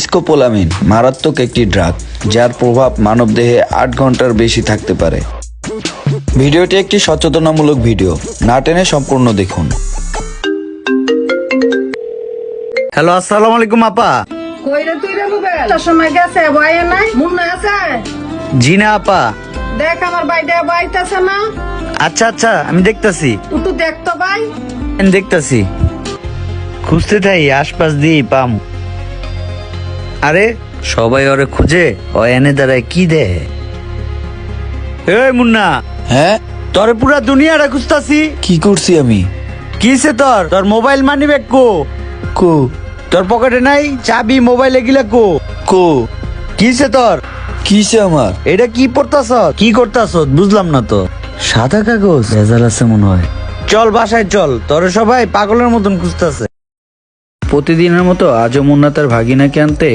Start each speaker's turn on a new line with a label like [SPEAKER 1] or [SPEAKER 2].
[SPEAKER 1] Scopolamine মারাত্মক একটি drug যার প্রভাব মানবদেহে 8 ঘন্টার বেশি থাকতে পারে। ভিডিওটি একটি সচেতনামূলক ভিডিও, না টেনে সম্পূর্ণ দেখুন।
[SPEAKER 2] হ্যালো, আসসালামু আলাইকুম আপা।
[SPEAKER 3] কইরে তুই রে রুবেল তোর সময় গেছে বয়ে নাই মুন্না আছে
[SPEAKER 2] জি না আপা।
[SPEAKER 3] দেখ আমার বাইটা বাইতাছে না
[SPEAKER 2] আচ্ছা আচ্ছা, আমি দেখতাছি
[SPEAKER 3] একটু দেখতো ভাই
[SPEAKER 2] আমি দেখতাছি। খুঁজতে থাই, আশপাশ দিয়ে পাম। আরে সবাই ওরে খুঁজে ও এনে দাঁড়ায় কি দে। এই মুন্না,
[SPEAKER 1] হ্যাঁ,
[SPEAKER 2] তোরে পুরা দুনিয়াটা খুঁজতাছি।
[SPEAKER 1] কি করছি আমি?
[SPEAKER 2] কিসে তোর তোর মোবাইল মানি ব্যাগ কো?
[SPEAKER 1] কো
[SPEAKER 2] তোর পকেটে নাই চাবি, মোবাইল এগুলা কো?
[SPEAKER 1] কো
[SPEAKER 2] কিসে তোর?
[SPEAKER 1] কিসে আমার?
[SPEAKER 2] এটা কি পড়তাছ, কি করতাছ বুঝলাম না তো। সাদা কাগজ ভেজাল আছে মনে হয়। চল বাসায় চল, তোরে সবাই পাগলের মতন খুঁজতাছে।
[SPEAKER 1] প্রতিদিনের মতো আজও মুন্না তার ভাগিনাকে আনতে